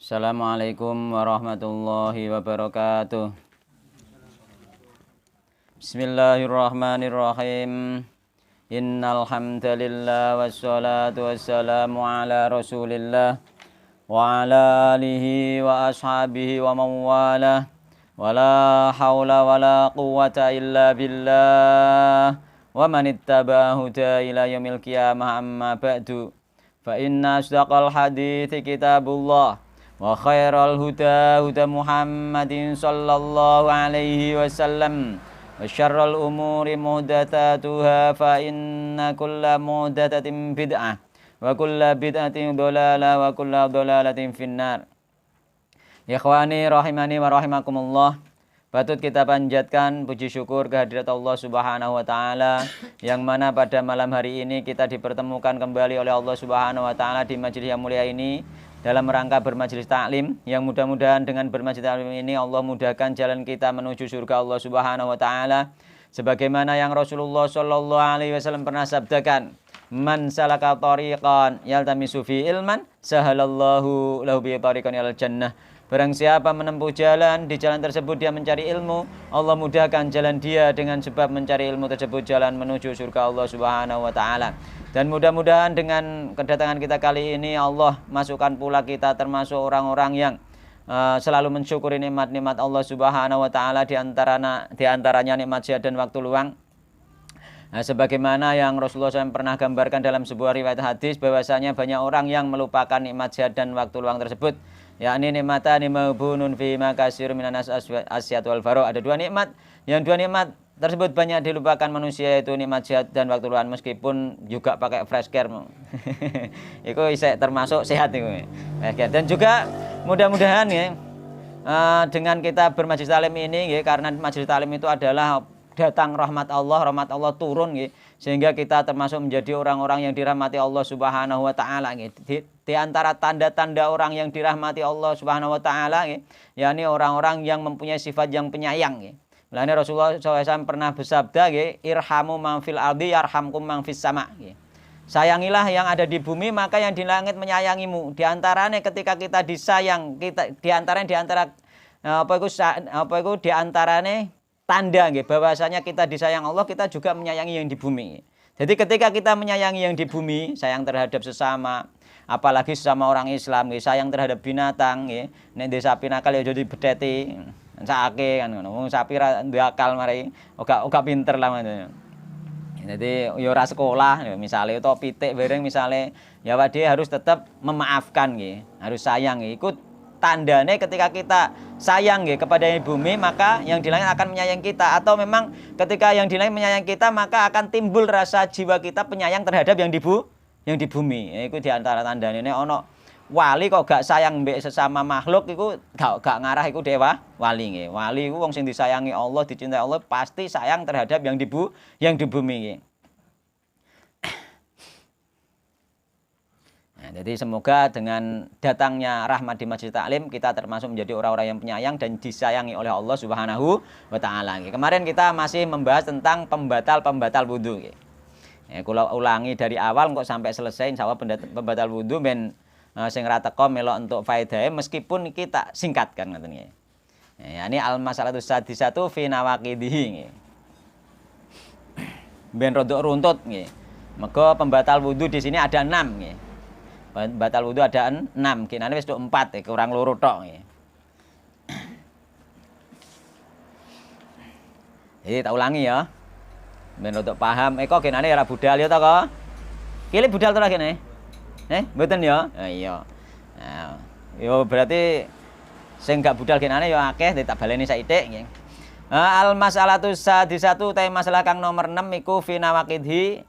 Assalamualaikum warahmatullahi wabarakatuh. Bismillahirrahmanirrahim. Innal hamdalillah wassalatu wassalamu ala Rasulillah wa ala alihi wa ashabihi wa man walah. Wala haula wala quwwata illa billah. Wa man ittaba'a huda ila yaumil qiyamah amma ba'du. Fa inna asdaqal hadithi kitabullah. Wa khairal huda huda Muhammadin sallallahu alaihi wasallam. Wa syarrul umuri muhdatsatuha fa inna kulla muhdatsatin bid'ah wa kulla bid'atin dhalalah wa kulla dhalalatin finnar. Ikhwani rahimani wa rahimakumullah. Patut kita panjatkan puji syukur kehadirat Allah Subhanahu wa taala yang mana pada malam hari ini kita dipertemukan kembali oleh Allah Subhanahu wa taala di majelis yang mulia ini dalam rangka bermajelis taklim, yang mudah-mudahan dengan bermajelis taklim ini Allah mudahkan jalan kita menuju surga Allah Subhanahu wa taala, sebagaimana yang Rasulullah sallallahu alaihi wasallam pernah sabdakan, man salaka tariqan yaltamisu fi ilman sahalallahu lahu bi tariqan ilal jannah. Barang siapa menempuh jalan, di jalan tersebut dia mencari ilmu, Allah mudahkan jalan dia dengan sebab mencari ilmu tersebut jalan menuju surga Allah Subhanahu wa taala. Dan mudah-mudahan dengan kedatangan kita kali ini Allah masukkan pula kita termasuk orang-orang yang selalu mensyukuri nikmat-nikmat Allah Subhanahu wa taala, di antaranya nikmat sehat dan waktu luang. Nah, sebagaimana yang Rasulullah SAW pernah gambarkan dalam sebuah riwayat hadis bahwasanya banyak orang yang melupakan nikmat sehat dan waktu luang tersebut, yakni nikmatani mabunun fi makasir minanas asyat wal faro. Ada dua nikmat, yang dua nikmat tersebut banyak dilupakan manusia, yaitu nikmat sehat dan waktu luang, meskipun juga pakai fresh care. Itu termasuk sehat itu. Dan juga mudah-mudahan ya, dengan kita bermajelis taklim ini ya, karena majelis taklim itu adalah datang rahmat Allah turun ya, sehingga kita termasuk menjadi orang-orang yang dirahmati Allah Subhanahu wa taala ya. Di antara tanda-tanda orang yang dirahmati Allah Subhanahu wa taala ya, yakni orang-orang yang mempunyai sifat yang penyayang ya. Mulanya Rasulullah SAW pernah bersabda ya, irhamu man fil ardi yarhamkum man fis sama ya. Sayangilah yang ada di bumi, maka yang di langit menyayangimu. Di antaranya ketika kita disayang, kita di antara di antaranya tanda nggih bahwasanya kita disayang Allah, kita juga menyayangi yang di bumi. Jadi ketika kita menyayangi yang di bumi, sayang terhadap sesama, apalagi sesama orang Islam nggih, sayang terhadap binatang nggih. Nek ndek sapi nakal ya jadi bedeti. Sakake kan ngono. Wong sapi ra ndakal mari ora pinter lah ngono. Jadi ya ora sekolah ya, misale utawa pitik bareng misale, ya dia harus tetap memaafkan nggih, harus sayang nggih. Ikut tandanya ketika kita sayang ya kepada yang di bumi, maka yang di langit akan menyayangi kita. Atau memang ketika yang di langit menyayangi kita, maka akan timbul rasa jiwa kita penyayang terhadap yang di bumi. Ya, itu di antara tandanya. Ini ono wali kok gak sayang mbek sesama makhluk, itu gak ngarah itu dewa wali nggih. Wali itu wong sing disayangi Allah, dicintai Allah, pasti sayang terhadap yang di bumi nggih. Jadi semoga dengan datangnya rahmat di Majelis Taklim, kita termasuk menjadi orang-orang yang penyayang dan disayangi oleh Allah Subhanahu wa taala. Kemarin kita masih membahas tentang pembatal wudu. Ya, kalau ulangi dari awal kok sampai selesai, insyaallah pembatal wudu ben sing ra teko melok untuk faedahe, meskipun kita singkatkan ngoten nggih. Ya, ini al-masalatu sadisatu fi nawaqidihi nggih. Ben rodok runtut nggih. Mergo pembatal wudu di sini ada 6 nggih. Batal wudu ada 6, kinane wis 4 ya, kurang loro tok ya. Jadi tak ulangi ya. Ben untuk paham, kok kinane ora budal ya to kok. Kile budal to lagi kene. Mboten ya? Iya. Nah, yo berarti sing gak budal kinane yo akeh, tak baleni saithik nggih. Al masalatu sadisatu ta masalah kang nomor 6 iku fi nawaqidhi,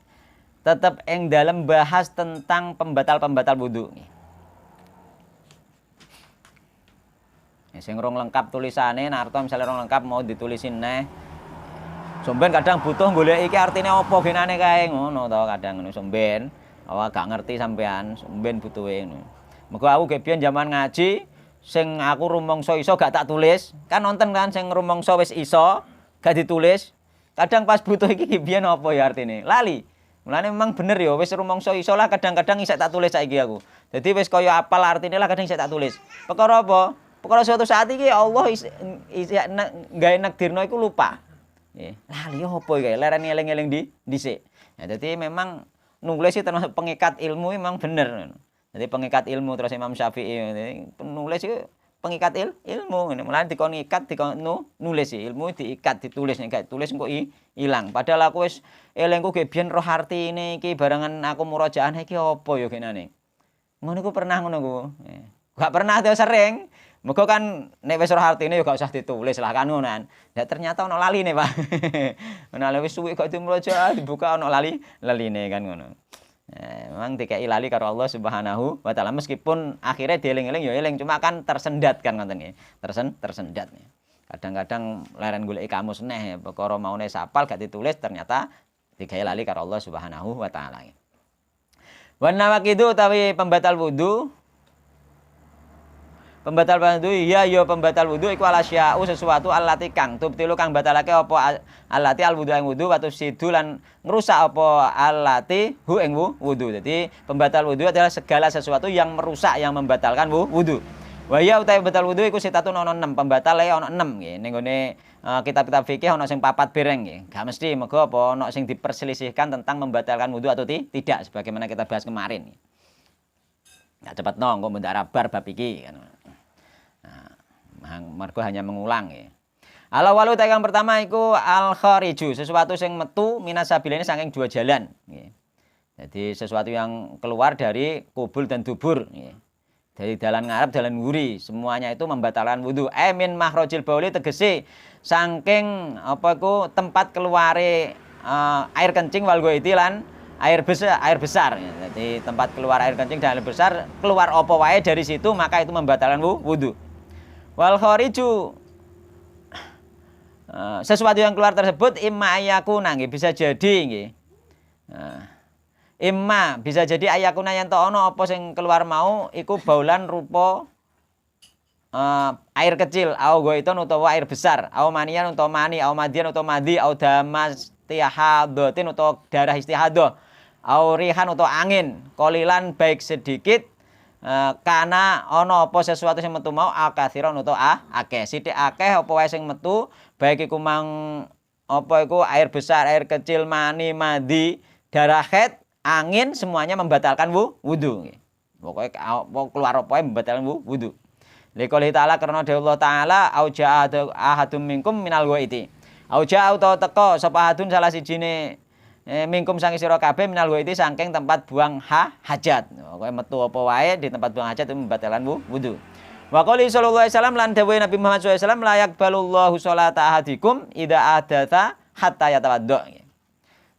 tetap yang dalam bahas tentang pembatal wudu. Sing rong lengkap tulisane, narto misalnya rong lengkap mau ditulisin neh. Somben kadang butuh golek iki artine apa genane kae ngono to, kadang ngono somben. Awak gak ngerti sampean, somben butuhe ngono. Mergo aku ge biyen zaman ngaji, sing aku rumangsa iso gak tak tulis. Kan nonton kan sing rumangsa wis iso gak ditulis. Kadang pas butuh iki biyen apa ya artine? Lali. Mulane memang bener ya wis rumangsa iso lah kadang-kadang isek tak tulis saiki aku. Dadi wis kaya apal artine lah kadang isek tak tulis. Perkara apa? Perkara suatu saat iki Allah gawe nakdirno iku lupa. Nggih. Lali opo iki lereni eling-eling dhisik. Nah, dadi memang nulis itu termasuk pengikat ilmu memang bener. Jadi pengikat ilmu terus Imam Syafi'i nulis itu pengikat ilmu. Mulane dikon ikat dikon nulis ilmu diikat ditulis nek tulis engko ilang. Padahal aku wis elingku ge biyen roh artine iki barengan aku murojaah iki apa ya genane. Ngono iku pernah ngono ku. Gak pernah tuh sering. Muga kan nek wis roh artine ya gak usah ditulis lah kan ngono kan. Ya ternyata ono laline, Pak. Ono wis suwi gak dimurojaah dibuka ono laline kan ngono. Memang dikai lali karo Allah Subhanahu wa taala meskipun akhirnya dieling-eling ya eling cuma kan tersendat kan ngoten nggih. Tersendat. Kadang-kadang leren goleki kamus neh perkara maune sapal gak ditulis ternyata dikai lali karo Allah Subhanahu wa taala. Wa nawaqidu utawi pembatal wudu. Pembatal wudu ya pembatal wudu iku alasya'u sesuatu allati kang tubtilu kang batalake apa allati al wudu ing wudu wa tufsidu lan ngrusak apa allati hu ing wudu. Jadi pembatal wudu adalah segala sesuatu yang merusak yang membatalkan wudu. Wa ya utawi batal wudu iku sitatun ono 6 pembatal ono 6 nggih. Ning gone kitab-kitab fikih ono sing 4 bereng nggih. Gak mesti mergo apa ono sing diperselisihkan tentang membatalkan wudu atau tidak sebagaimana kita bahas kemarin. Nggak cepet engko mendak bar bab iki kan. Mergo hanya mengulang ya. Al-awwalu yang pertama iku al-khariju, sesuatu yang metu minas sabiline saking dua jalan nggih. Jadi sesuatu yang keluar dari kubul dan dubur nggih. Dari dalan ngarep dalan nguri, semuanya itu membatalkan wudu. Min makhrajil bauli tegese saking apa iku tempat keluare air kencing wal goiti lan air besar. Jadi tempat keluar air kencing dan air besar keluar apa wae dari situ maka itu membatalkan wudu. Wal khariju sesuatu yang keluar tersebut imma ayakuna nggih bisa jadi nggih. Imma bisa jadi ayakuna yen to ana apa sing keluar mau iku baulan rupa air kecil au goiton utawa air besar au manian utawa mani au madian utawa madi au damastihadatin utawa darah istihadah au rihan utawa angin kolilan baik sedikit karena ono apa sesuatu sing metu mau akatsiron utawa akeh sithik akeh apa wae sing metu baik iku mang apa iku air besar air kecil mani madi darah haid angin semuanya membatalkan wudu nggih pokoke keluar apa wae membatalkan wudu liqouli ta'ala karena Allah taala auja ahadum minkum minal ghaiti auja utawa teka sapa ahadun salah sijine mingkum sangi sira kabeh minal waiti saking tempat buang hajat. Pokoke metu apa wae di tempat buang hajat itu membatalkan wudu. Wa qouli sallallahu alaihi wasallam lan dawuh Nabi Muhammad sallallahu alaihi wasallam la yaqbalullahu sholata ahadikum idza ahdatsa hatta yatawaddo.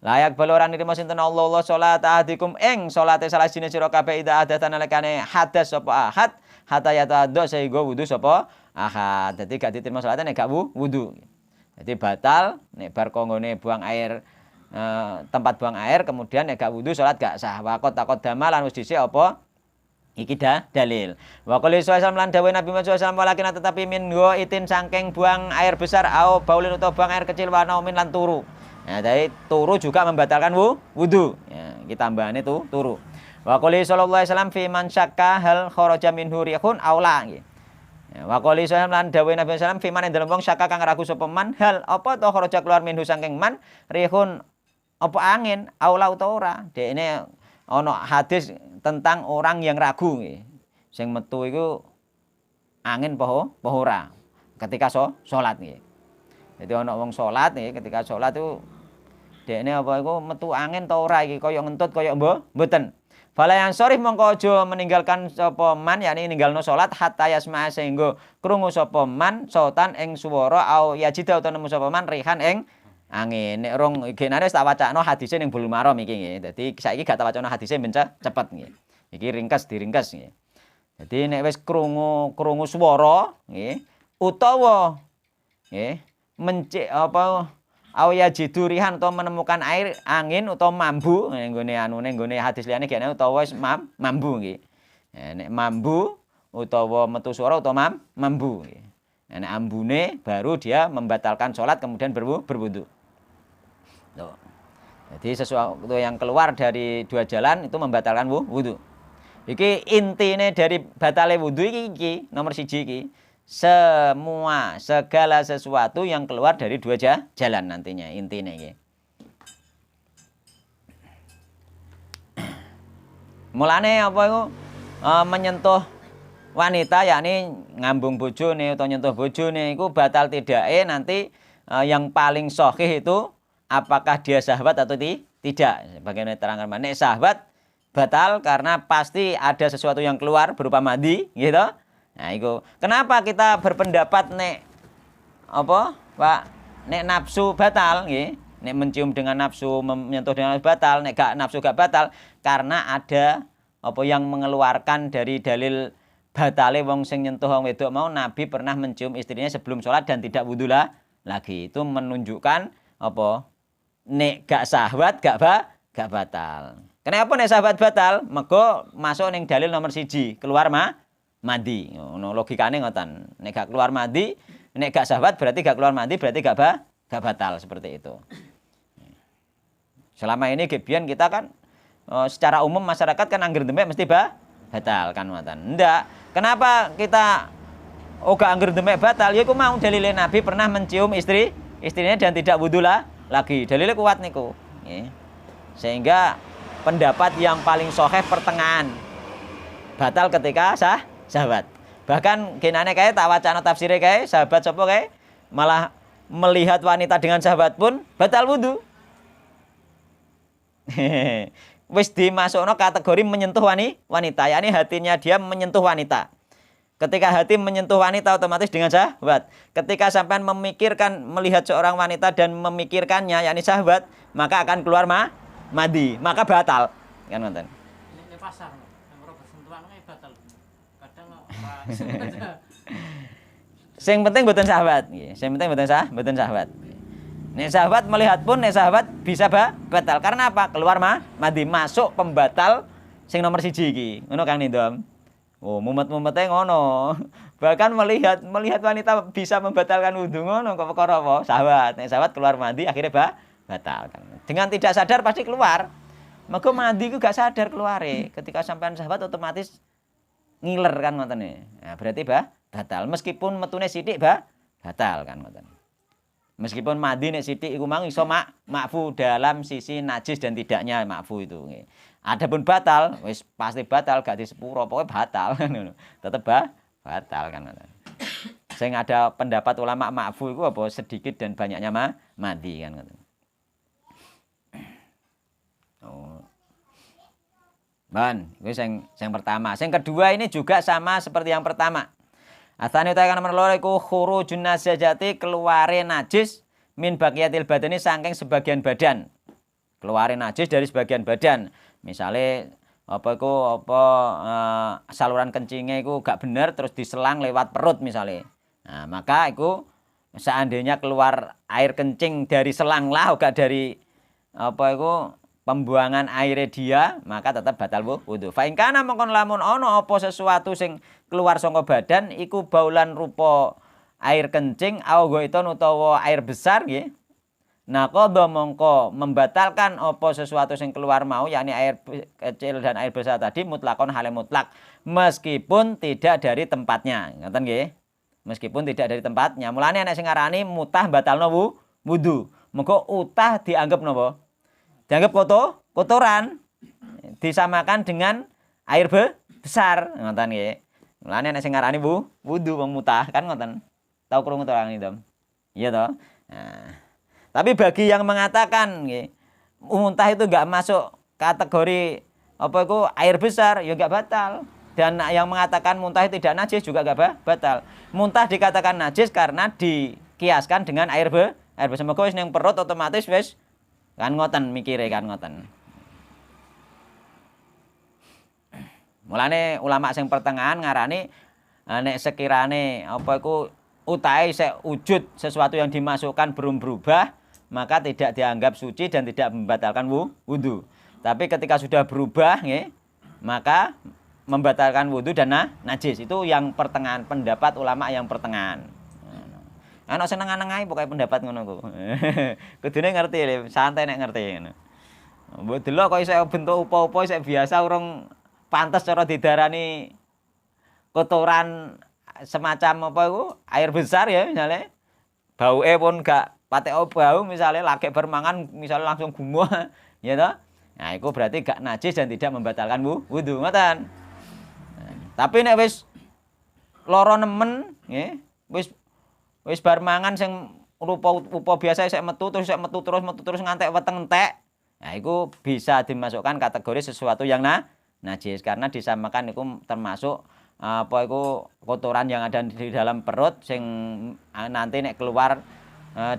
La yaqbalu ora nrimo sinten Allah sholata ahadikum ing salate salah siji sira kabeh idza ahdatsa nalikane hadas sapa ahad hatta yatawaddo sehingga wudu sapa ahad. Dadi gak diterima salate nek gak wudu. Dadi batal nek bar konggone buang air tempat buang air kemudian nek gak wudu salat gak sah. Wa qad taqaddama lan wis dhisik apa iki dalil. Wa qali sallallahu lan dawuh Nabi Muhammad sallallahu walakin tetapi min go itin saking buang air besar au baulin utawa buang air kecil wa naumin lan turu. Nah, dari turu juga membatalkan wudu. Ya, kita tambahane turu. Wa qali sallallahu alaihi wasallam fi man syakka hal kharaja minhu rihun aula nggih. Wa qali sallallahu lan dawuh Nabi sallallahu fi man dalem wong syakka kang ragu sapa man hal apa to kharaja keluar minhu saking man rihun apa angin aula utawa ora dekne ana hadis tentang orang yang ragu nggih sing metu iku angin apa ora ketika salat nggih. Jadi ana wong salat nggih ketika salat itu dekne apa iku metu angin ta ora iki kaya ngentut kaya mboten. Fala yang sorih mongko aja meninggalkan sapa man yakni ninggalno salat hatta yasma sehingga krungu sapa man sautan ing swara au yajida utawa nemu sapa man rihan ing angin. Nek rong genane tak wacakno hadise ning Bulughul Maram iki nggih. Dadi saiki gak tak wacana hadise ben cepet nggih. Iki diringkes nggih. Dadi nek wis krungu swara nggih utawa nggih au yajidurihan utawa menemukan air angin utawa mambu nggone hadis liyane gene utawa wis mambu nggih. Nek mambu utawa metu swara utawa mambu nggih. Nek ambune baru dia membatalkan salat kemudian berwudu. Jadi sesuatu yang keluar dari dua jalan itu membatalkan wudu. Iki intine dari batale wudu iki nomor siji iki. Semua segala sesuatu yang keluar dari dua jalan nantinya intine iki. Mulane apa iku menyentuh wanita yakni ngambung bojone atau nyentuh bojone iku batal tidake nanti yang paling sahih itu apakah dia syahwat atau tidak. Bagaimana terangkan nek syahwat batal karena pasti ada sesuatu yang keluar berupa madi gitu. Nah, itu. Kenapa kita berpendapat nek apa? Pak, nek nafsu batal nggih. Nek mencium dengan nafsu, menyentuh dengan nafsu batal, nek gak nafsu gak batal karena ada apa yang mengeluarkan dari dalil batale wong sing nyentuh wong wedok mau Nabi pernah mencium istrinya sebelum sholat dan tidak wudu lagi. Itu menunjukkan apa? Nek gak syahwat gak batal. Kenapa nek syahwat batal? Mergo masuk ning dalil nomor siji, keluar madi. Ngono logikane ngoten. Nek gak keluar madi, nek gak syahwat berarti gak keluar madi, berarti gak batal seperti itu. Selama ini gebian kita kan secara umum masyarakat kan angger demek mesti batal kan ngoten. Ndak. Kenapa kita gak angger demek batal? Ya iku mau dalile Nabi pernah mencium istrinya dan tidak wudu lagi. Dalilnya kuat niku. Nggih. Sehingga pendapat yang paling sahih pertengahan. Batal ketika syahwat. Bahkan genane kae tak wacana tafsire kae, sahabat sapa kae malah melihat wanita dengan syahwat pun batal wudu. Wis dimasukno kategori menyentuh wanita, yakni hatinya dia menyentuh wanita. Ketika hati menyentuh wanita otomatis dengan syahwat. Ketika sampean memikirkan melihat seorang wanita dan memikirkannya yakni syahwat, maka akan keluar madi, maka batal. Kan ngoten. Ini pasar, yang ora bersentuhan batal. Kadang Sing penting mboten syahwat nggih. Sing penting mboten syahwat. Nek syahwat melihat pun nek syahwat bisa batal. Karena apa? Keluar madi, masuk pembatal sing nomor siji iki. Ngono Kang Nindom. Oh, mumet-mumete ngono. Bahkan melihat wanita bisa membatalkan wudu ngono kok perkara apa? Syahwat. Nek syahwat keluar mandi akhirnya batal kan. Dengan tidak sadar pasti keluar. Mergo mandi ku gak sadar keluare. Ketika sampean syahwat otomatis ngiler kan ngoten e. Nah, berarti batal. Meskipun metune sithik batal kan ngoten. Meskipun mandi nek sithik iku mang iso makfu dalam sisi najis dan tidaknya makfu itu nggih. Adapun batal, wis pasti batal, gak di sepuro, pokoknya batal kan ngono. Tetep batal kan ngono. Sing ada pendapat ulama makfu iku apa sedikit dan banyaknya mandi kan ngono. Oh. Ban, itu yang pertama. Yang kedua ini juga sama seperti yang pertama. Atsani utawi nomor loro iku khurujun najasati keluare najis min baqiyatil badani saking sebagian badan. Keluare najis dari sebagian badan. Misalnya saluran kencingnya itu gak bener terus diselang lewat perut misalnya. Nah, maka itu seandainya keluar air kencing dari selang lah gak dari pembuangan airnya dia, maka tetap batal wudu. Fa in kana mongkon lamun ana apa sesuatu sing keluar saka badan iku baulan rupa air kencing au goiton utawa air besar nggih. Nah, qadha mongko membatalkan apa sesuatu sing keluar mau yakni air kecil dan air besar tadi mutlakon hale mutlak meskipun tidak dari tempatnya. Ngoten nggih. Meskipun tidak dari tempatnya. Mulane nek sing ngarani mutah batalno wudu. Mengko utah dianggap napa? Dianggap kotoran. Disamakan dengan air besar. Ngoten nggih. Mulane nek sing ngarani wudu wong mutah kan ngoten. Tahu krungu to Dom? Iya toh? Nah, tapi bagi yang mengatakan muntah itu enggak masuk kategori air besar ya enggak batal. Dan yang mengatakan muntah itu tidak najis juga enggak batal. Muntah dikatakan najis karena dikiaskan dengan air besar. Mergo wis ning perut otomatis wis kan ngoten mikire kan ngoten. Mulane ulama sing pertengahan ngarani nek sekirane utahe sek wujud sesuatu yang dimasukkan belum berubah, maka tidak dianggap suci dan tidak membatalkan wudu. Tapi ketika sudah berubah, maka membatalkan wudu dan najis. Itu yang pertengahan, pendapat ulama yang pertengahan. Ana seneng-seneng ae pokoke pendapat ngono ku. Kudune ngerti, santai nek ngerti ngono. Mbok delok kok isih bentuk upa-upa isih biasa urung pantes cara didarani kotoran semacam apa iku air besar ya misalnya. Bauke pun gak patek bau misalnya lagi bermangan misalnya langsung gumoh ya toh. Nah, itu berarti gak najis dan tidak membatalkan wudu ngoten. Nah, tapi nek wis lara nemen nggih, wis bar mangan sing rupa biasa sik metu terus ngantek weteng entek. Nah, itu bisa dimasukkan kategori sesuatu yang najis karena disamakan itu termasuk apa itu kotoran yang ada di dalam perut sing nanti nek keluar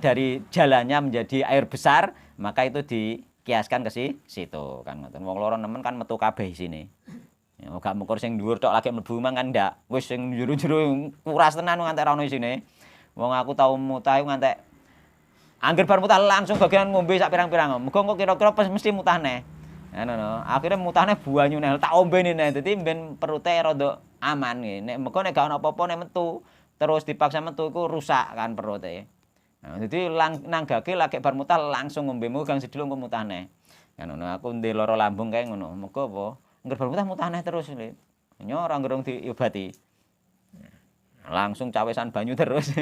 dari jalannya menjadi air besar, maka itu dikiaskan ke situ kan ngoten. Wong loro nemen kan metu kabeh isine. Ya gak mukur sing dhuwur tok lagi mlebu mang kan ndak. Wis sing jero-jero kuras tenan ngantek ra ono isine. Wong aku tau mutah ngantek angger bar mutah langsung bagian ngombe sak pirang-pirang. Muga kok kira-kira mesti mutah neh. Ngono. Akhire mutahne banyu neh tak ombene neh. Dadi ben perute rada aman nggih. Nek muga nek gak ono apa-apa nek metu terus dipaksa metu iku rusak kan perute. Nah, dadi nanggake lagi bar mutah langsung ngombe muga sedulur kok mutah neh. Ngono. Aku ndek lara lambung kae ngono. Muga apa angger bar mutah neh terus. Nyo ora ngerung diobati. Langsung cawesan banyu terus.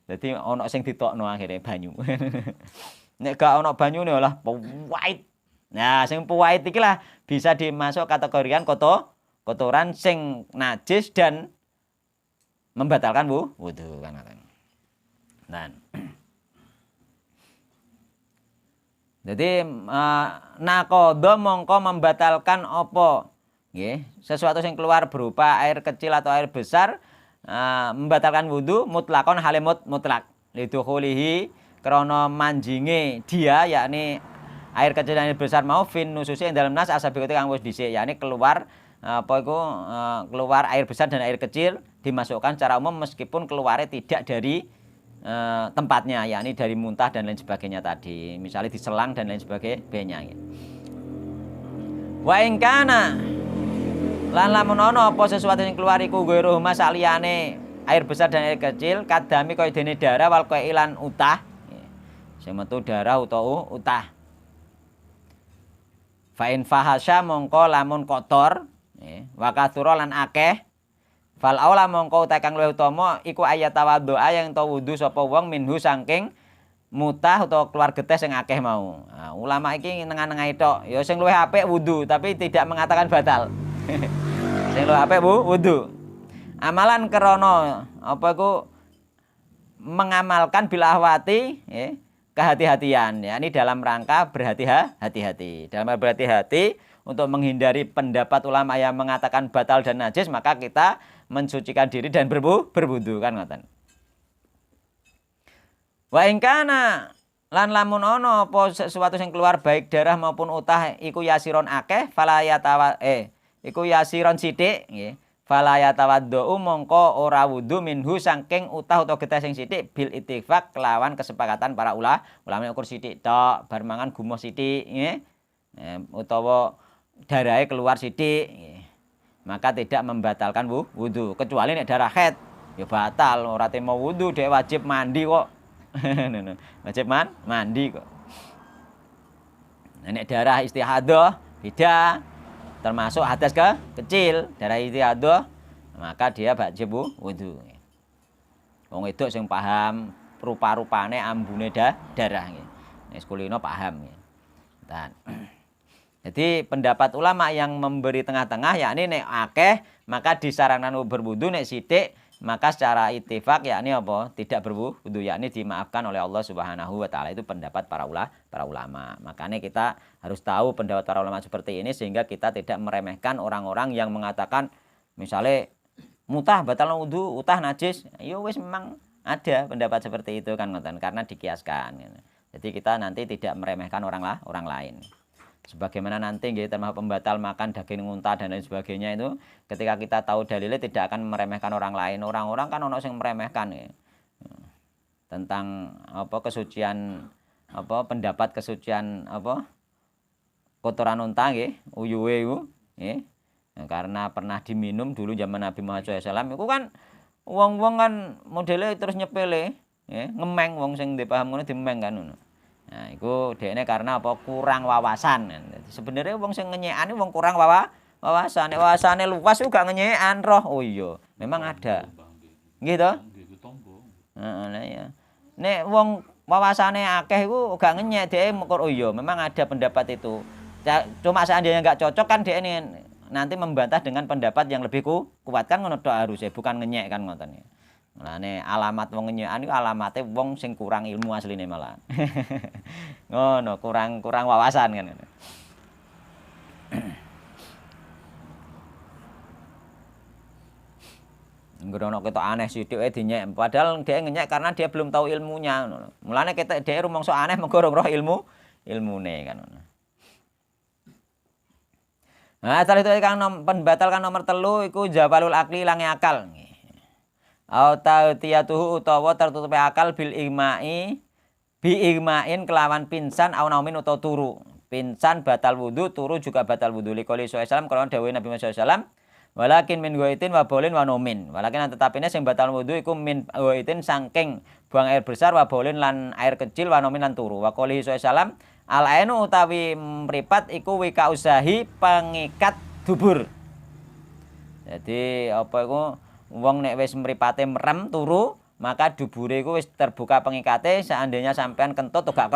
Dadi ana sing ditokno akhire banyu. Nek gak ana banyune lah pahit. Nah, sing pahit iki lah bisa dimasuk kategorikan kotoran sing najis dan membatalkan wudu kan. Nah. Jadi naqadha mongko membatalkan apa? Nggih, sesuatu sing keluar berupa air kecil atau air besar membatalkan wudu mutlakon halimut mutlak lidukhulihi krana manjinge dia yakni air kecil dan air besar mau fin nususi ing dalam nas asabikate kang wis dhisik yakni keluar keluar air besar dan air kecil dimasukkan secara umum meskipun keluarnya tidak dari tempatnya yakni dari muntah dan lain sebagainya tadi misalnya diselang dan lain sebagainya wa ing kana lan lamun ana apa sesuatu yang keluar iku ghairu mas saliyane air besar dan air kecil kadami kaya dene darah wal ilan utah sing metu darah utawa utah fa in fahasya mongko lamun kotor wa katsura lan akeh fal aula mongko uta kang luwih utama iku ayat tawadhu'a yang to wudu sapa wong minhu saking mutah utawa keluar getih sing akeh mau. Nah, ulama iki nengah-nengahi tok ya sing luwih apik wudu tapi tidak mengatakan batal. Sing luwih apik wudu. Amalan krana apa iku mengamalkan bil ahwati kehati-hatian ya ini dalam rangka berhati-hati. Dalam berhati-hati untuk menghindari pendapat ulama yang mengatakan batal dan najis maka kita mensucikan diri dan berwudu kan ngoten. Wa ing kana lan lamun ana apa sesuatu sing keluar baik darah maupun utah iku yasiron akeh fala yatawa iku yasiron sithik nggih fala yatawaddu mongko ora wudu minhu saking utah utawa getih sing sithik bil ittifaq kelawan kesepakatan para ulama ukur sithik tok bar mangan gumoh sithik nggih utawa darahe keluar sithik nggih maka tidak membatalkan wudu kecuali nek darah haid ya batal ora te mau wudu dhek wajib mandi kok. Wajib mandi kok. Nek darah istihadah beda termasuk hadas kecil darah istihadah maka dia wajib wudu. Wong wedok sing paham rupa-rupane ambune darah nggih. Nek kulino paham nggih. Jadi pendapat ulama yang memberi tengah-tengah yakni nek akeh maka disarankan berwudu nek sithik maka secara ittifaq yakni apa? Tidak berwudu yakni dimaafkan oleh Allah Subhanahu wa taala. Itu pendapat para ulama. Makanya kita harus tahu pendapat para ulama seperti ini sehingga kita tidak meremehkan orang-orang yang mengatakan misalnya mutah batal wudu, utah najis. Ya wis memang ada pendapat seperti itu kan ngoten karena dikiaskan. Jadi kita nanti tidak meremehkan orang lain. Sebagaimana nanti nggih termasuk pembatal makan daging unta dan lain sebagainya itu ketika kita tahu dalilnya tidak akan meremehkan orang lain. Orang-orang kan ono sing meremehkan ya. Tentang apa kesucian apa pendapat kesucian apa kotoran unta nggih, uyuhe iku nggih. Nah, karena pernah diminum dulu zaman Nabi Muhammad SAW itu kan wong-wong kan modelnya terus nyepele nggih, ngemeng wong sing ndek paham ngono dimeng kan ngono. Nah, iku dekne karena apa? Kurang wawasan. Jadi sebenarnya wong sing ngenyekane wong kurang wawasan. Nek wawasane luas juga ngenyekan roh. Oh iya, memang ada. Gitu. Heeh, ya. Nek wong wawasane akeh iku gak ngenyek dhek oh iya, memang ada pendapat itu. Cuma seandainya nggak cocok kan dhek ini nanti membantah dengan pendapat yang lebih kuat kan ngono tok harusnya, bukan ngenyek kan ngoten. Mulane alamat wong ngenyekan iku alamate wong sing kurang ilmu asline malah. Ngono, kurang wawasan kan. Ngrono ketok aneh sithik wae dinyek, padahal dia ngenyek karena dia belum tahu ilmunya ngono. Mulane ketok dhek rumangsa aneh mergo ora roh ilmune kan ngono. Nah, asal itu kan pembatal kan nomor 3 iku jawalul akli ilange akal. Au tautiyatuhu utawa tertutupe akal bil igma'i bi igma'in kelawan pingsan au naumin utawa turu. Pingsan batal wudu, turu juga batal wudu. Liqouli sallallahu kelawan dawuh Nabi Muhammad sallallahu walakin min ghaitin wa baulin wa naumin. Walakin tetapine sing batal wudu iku min ghaitin saking buang air besar wa baulin lan air kecil wa naumin lan turu. Wa qouli sallallahu al-ainu utawi mripat iku wika usahi pengikat dubur. Jadi apa iku wong nek wis mripate merem turu, maka dubure iku wis terbuka pengikate seandainya sampean kentut gak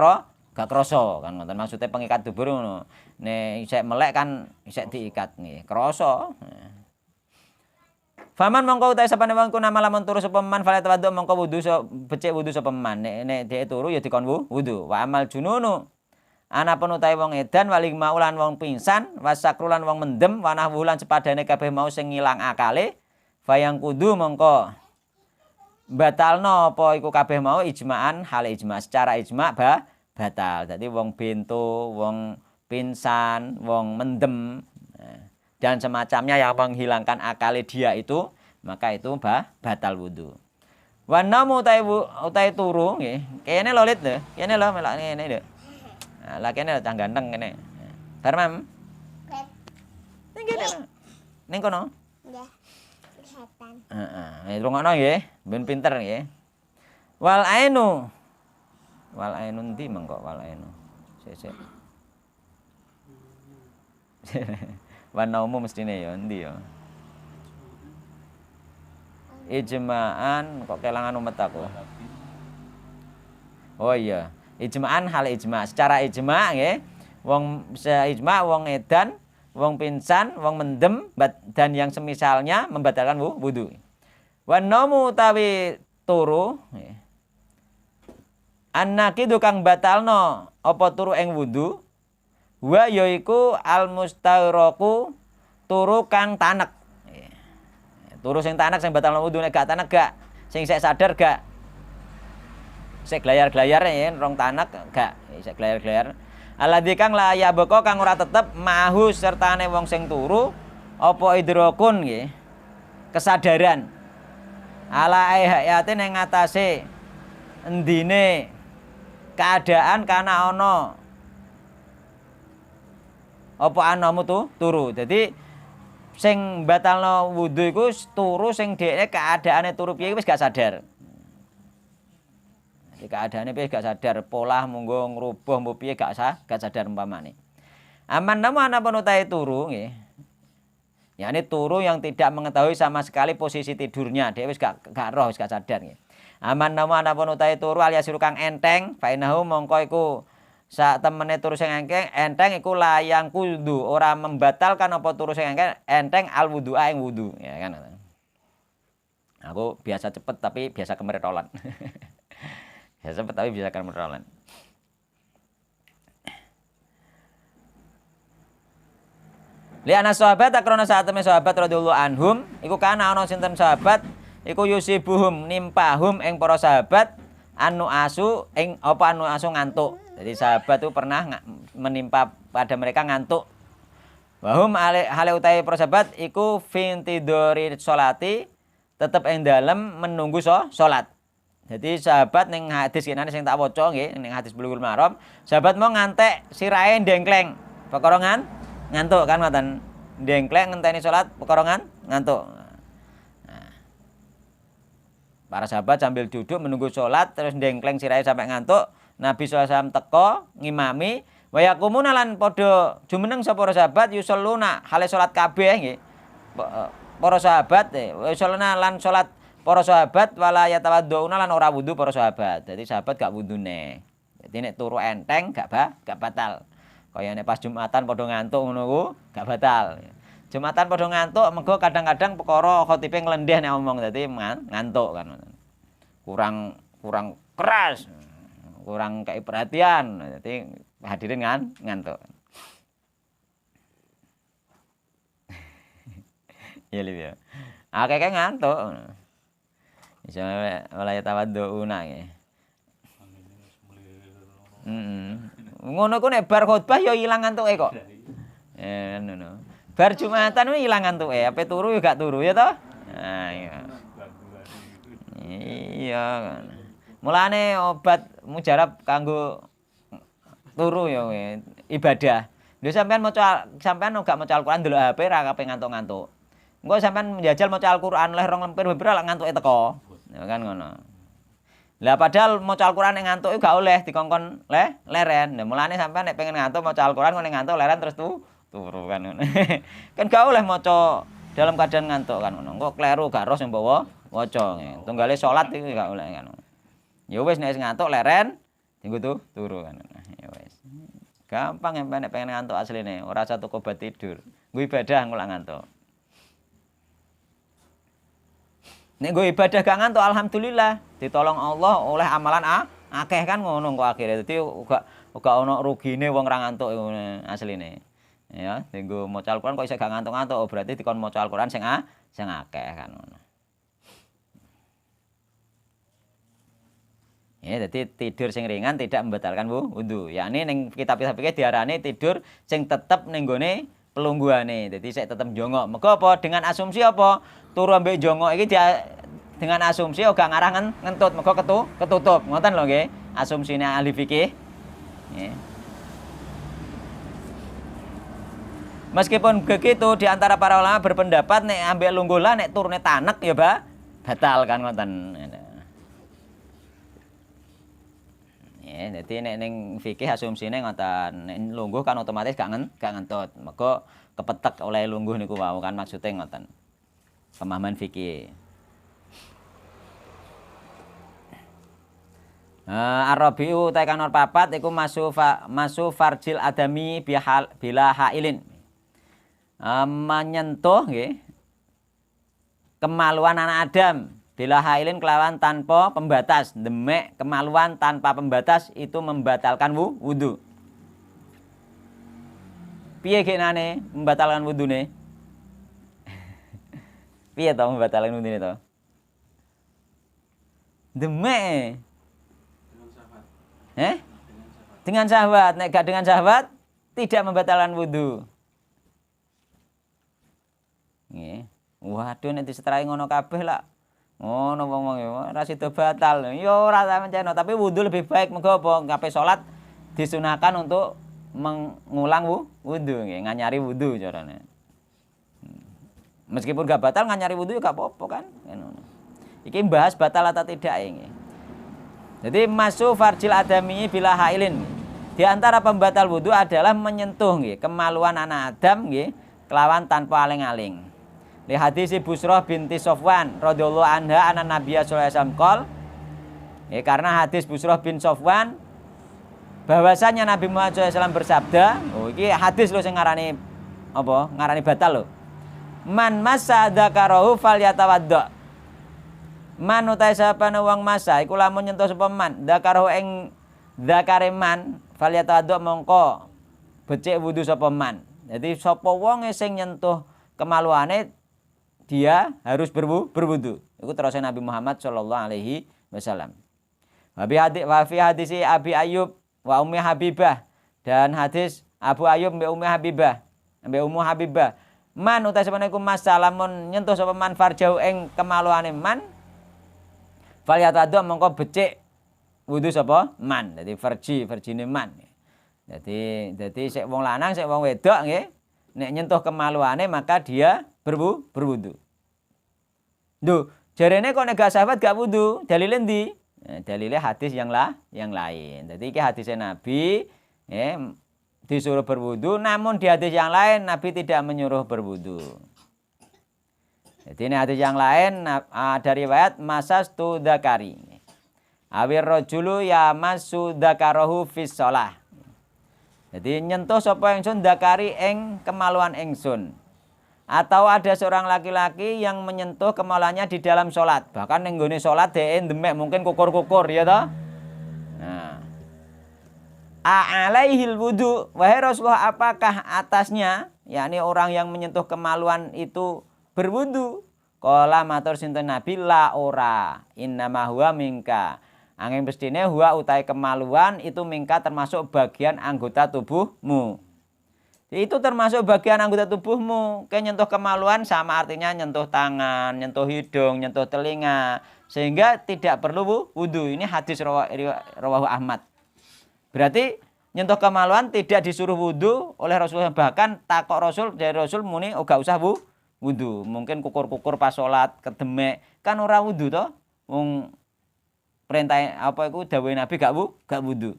krasa kan ngoten maksudnya pengikat dubur ngono. Nek isek melek kan isek diikat nggih, krasa. Faman mongko utahe sapane wong kuna lamun turu sapa man fala tawaddu mongko wudu becik wudu sapa man. Nek dhek turu ya dikon wudu. Wa amal jununu anapun utahe wong edan waling maulan wong pingsan wasakrulan wong mendem wanah wulan sepadane kabeh mau sing ngilang akale bayang kudu mongko batalno apa iku kabeh mau ijma'an hal ijma' secara ijma' batal. Dadi wong bento, wong pingsan, wong mendem dan semacamnya yang menghilangkan akale dia itu maka itu batal wudu. Wa namu utahe turu nggih. Kene lho Lit lho. Kene lho melok ngene lho. Lah kene cah ganteng kene. Bar Mam. Ning kene. Ning kono. Nggih. Kesehatan. Heeh, rungokno nggih, ben pinter nggih. Wal ainu. Wal ainu ndi mengko wal ainu. Sik. Wanaumu mestine ya ndi ya. Ijma'an kok kelangan umet aku. Oh iya. Ijma'an hal ijma' secara ijma' nggih wong seijma' wong edan wong pingsan wong mendem dan yang semisalnya membatalkan wudu. Wa naumu utawi turu nggih annakidu kang batalno apa turu ing wudu wa yaiku al mustaghraqu turu kang tanek. Turu sing tanek sing batalno wudu nek gak tanek gak sing sik sadar gak sik glayar-glayar ya rong tanak gak sik glayar-glayar alladzi kang la ya beko kang ora tetep mahu sertane wong sing turu apa idrakun nggih kesadaran ala hayate ning ngatasé endine keadaan kana ana apa anamu turu. Jadi sing batalno wudu iku turu sing dhekne keadaane turu piye wis gak sadar. Keadaannya piye gak sadar, pola munggo ngrubuh mbo piye gak sadar umpamane. Aman namu anapun utahe turu nggih. Yani turu yang tidak mengetahui sama sekali posisi tidurnya, dia wis gak roh, wis gak sadar nggih. Aman namu anapun utahe turu alias kang enteng, fainahu mongko iku sak temene turu sing enteng iku layang kudu ora membatalkan apa turu sing enteng al wudu'a ing wudu, ya kan. Aku biasa cepet tapi biasa kemeretolan. Ya sempat tapi bisa kan merolan. Li ana sahabat akrona saat temen sahabat radhiyallahu anhum iku kana ana sinten sahabat iku yusibuhum nimpahum ing para sahabat anu asu ngantuk. Jadi sahabat itu pernah menimpa pada mereka ngantuk. Wahum hale utahe para sahabat iku fintidori sholati tetep ing dalem menunggu salat. Jadi sahabat ning hadis kene sing tak waca nggih ning hadis Bulughul Maram, sahabat mau ngantek sirahe ndengkleng, perkara ngantuk kan ngoten. Ndengkleng ngenteni salat perkara ngantuk. Nah. Para sahabat sambil duduk menunggu salat terus ndengkleng sirahe sampai ngantuk, Nabi SAW teko ngimami wa yakumuna lan padha jumeneng sapa para sahabat yusalluna hale salat kabeh nggih. Para sahabat yusalluna lan salat para sahabat wala yatawaddauna lan ora wudu para sahabat. Dadi sahabat gak wudune. Dadi nek turu enteng gak batal. Kaya nek pas Jumatan padha ngantuk ngono ku gak batal. Jumatan padha ngantuk mergo kadang-kadang perkara khotibe nglendeh nek ngomong dadi ngantuk kan. Kurang keras. Kurang kayak perhatian, jadi hadirin ngantuk. Iya lihat ya. Kayak ngantuk. Misalnya mulai tawadduuna ya. Ngono ku nek bar khotbah ya ilang ngantuke kok. Ngono. Bar Jumatan ku ilang ngantuke, ape turu ya gak turu ya toh? Nah, iya. Iya kan. Mulane obat mujarab kanggo turu ya ibadah. Lho sampean gak maca Al-Qur'an ndelok HP ra kape ngantuk-ngantuk. Engko sampean njajal maca Al-Qur'an leh 2 lemper beber lak ngantuke teko. Ya kan ngono. Lah padahal maca Al-Qur'an nek ngantuk gak oleh dikongkon leren. Lah mulane sampean nek pengen ngantuk maca Al-Qur'an ngene ngantuk leren terus turu kan ngono. Kan gak oleh maca dalam keadaan ngantuk kan ngono. Engko kleru gak ros mbok waca. Tunggale salat iki gak oleh kan. Ya wis nek ngantuk leren dienggo turu kan. Ya wis. Gampang yang pengen ngantuk asline, ora usah tuku obat tidur. Nggo ibadah ngulak ngantuk. Nek nggo ibadah gak ngantuk alhamdulillah, ditolong Allah oleh amalan akeh kan ngono kok akhire. Dadi uga ana rugine wong ra ngantuk asline. Ya, dienggo maca Al-Qur'an kok iso gak ngantuk-ngantuk, berarti dikon maca Al-Qur'an sing akeh kan ngono. Ya, jadi tidur sing ringan tidak membatalkan wudu. Yakni ning kitab-kitab iki diarani tidur sing tetep ning gone pelungguhane. Dadi sik tetep jongok. Mergo apa? Dengan asumsi apa? Turu ambek jongok iki dengan asumsi ora ngarah ngentut, mergo ketutup. Ngoten lho nggih, asumsine ahli fikih. Nggih. Meskipun begitu di antara para ulama berpendapat nek ambek lungguh lah nek turune tanek ya batal kan ngoten. Ya, dadi nek ning fikih asumsine ngoten, nek lungguh kan otomatis gak ngentut. Mergo kepetek oleh lungguh niku wau kan maksude ngoten. Pemahaman fikih. Ar-rabi'u ta kanor papat iku masu farjil adami bila hailin. Menyentuh nggih kemaluan anak Adam bila hailin kelawan tanpa pembatas. Demek kemaluan tanpa pembatas itu membatalkan wudu. Piye genane membatalkan wudune? Piye to membatalkan wudune to? Demek. Dengan syahwat. Nek gak dengan syahwat tidak membatalkan wudu. Nggih. Waduh nek disetrai ngono kabeh lah. Ngono wong-wong ya ora sida batal. Ya ora menceno, tapi wudu lebih baik mergo apa? Ngape salat disunahkan untuk mengulang wudu nggih, nganyari wudu carane. Meskipun gak batal nganyari wudu ya gak apa-apa kan. Ngono. Iki bahas batal atau tidak nggih. Jadi masu farjil adami bila hailin. Di antara pembatal wudu adalah menyentuh nggih kemaluan anak Adam nggih kelawan tanpa aling-aling. Li hadis Busrah binti Sofwan radhiyallahu anha anan Nabiya sallallahu alaihi wasallam qol. Ya, karena hadis Busrah bin Sofwan bahwasanya Nabi Muhammad SAW bersabda, iki hadis lho sing ngarani apa? Ngarani batal lho. Man massa dzakarahu falyatawaddo. Man utai sapane wong masa iku lamun nyentuh sapa man dzakarahu ing dzakare man falyatawaddo mongko becik wudu sapa man. Jadi sapa wong sing nyentuh kemaluane dia harus berwudu. Iku terus Nabi Muhammad sallallahu alaihi wasallam. Wa fi hadis Abi Ayyub wa Ummi Habibah, dan hadis Abu Ayyub mbek Ummi Habibah, mbek Ummu Habibah. Man uta sepane iku mas salamun nyentuh sapa man farjau ing kemaluane man. Falyatadu mongko becik wudu sapa man. Dadi verjine man. Dadi sik wong lanang sik wong wedok nggih nek nyentuh kemaluane maka dia berwudu. Duh, jarene kok nek gak sahabat gak wudu, dalile ndi? Dalilnya hadis yang lain. Jadi iki hadisnya Nabi disuruh berwudu, namun di hadis yang lain Nabi tidak menyuruh berwudu. Jadi ini hadis yang lain ada riwayat masastu dzakari. Awir rajulu yamassu dzakarahu fis shalah. Jadi nyentuh sapa ingsun dzakari ing kemaluan ingsun. Atau ada seorang laki-laki yang menyentuh kemaluannya di dalam salat. Bahkan ning nggone salat dhek ndemek mungkin kukur-kukur ya toh. Nah. Alaihil wudu, wahai Rasulullah, apakah atasnya yakni orang yang menyentuh kemaluan itu berwudu? Qala matur sinten Nabi la ora, innama huwa minka. Angin bestine huwa utai kemaluan itu mingka termasuk bagian anggota tubuhmu. Itu termasuk bagian anggota tubuhmu. Kayak nyentuh kemaluan sama artinya nyentuh tangan, nyentuh hidung, nyentuh telinga. Sehingga tidak perlu wudu. Ini hadis rawahu Ahmad. Berarti nyentuh kemaluan tidak disuruh wudu oleh Rasulullah. Bahkan takok Rasul dari Rasul muni oh gak usah wudu. Mungkin kukur-kukur pas sholat, kedemek. Kan ora wudu toh. Wong perintah apa iku dawuhe Nabi gak wudu.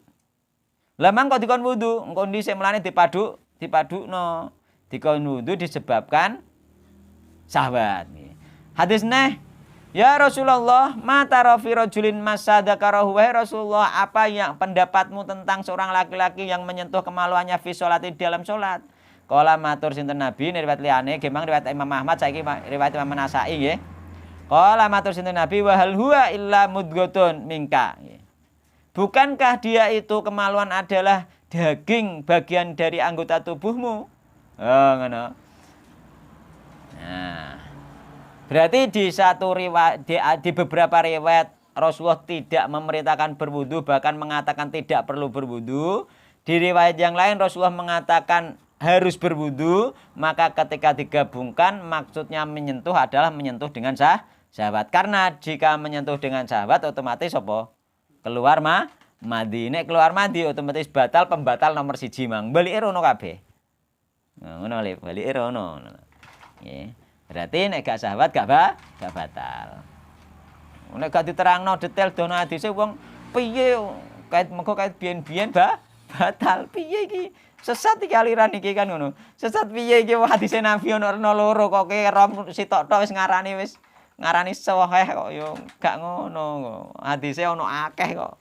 Lah mang kok dikon wudu, engko dhisik mlane dipadukno. Dikon wudu disebabkan syahwat. Hadis neh, ya Rasulullah, mata rafi rajulin masadakarahu, wahai Rasulullah, apa yang pendapatmu tentang seorang laki-laki yang menyentuh kemaluannya fi sholati dalam sholat? Kala matur sinten Nabi, riwayat liyane, gemang riwayat Imam Ahmad, saiki riwayat Imam Nasa'i nggih. Qala matur sinten Nabi wa hal huwa illa mudghatun minka. Bukankah dia itu kemaluan adalah daging bagian dari anggota tubuhmu? Oh, ngono. Nah. Berarti di satu riwayat di beberapa riwayat Rasulullah tidak memerintahkan berwudu, bahkan mengatakan tidak perlu berwudu. Di riwayat yang lain Rasulullah mengatakan harus berwudu, maka ketika digabungkan maksudnya menyentuh adalah menyentuh dengan syahwat. Karena jika menyentuh dengan syahwat otomatis apa? Keluar mandi. Nek keluar mandi otomatis batal, pembatal nomor 1 mang. Balike rono kabeh. Ngono le, balike rono. Nggih. Berarti nek gak syahwat gak batal. Nek gak diterangno detail dono hadise wong piye kait mengko kait biyen-biyen batal. Piye iki? Sesat iki aliran iki kan ngono. Sesat piye iki hadise Nabi ono loro kok rom sitok tok wis ngarani sahih kok yo gak ngono. Hadise ono akeh kok.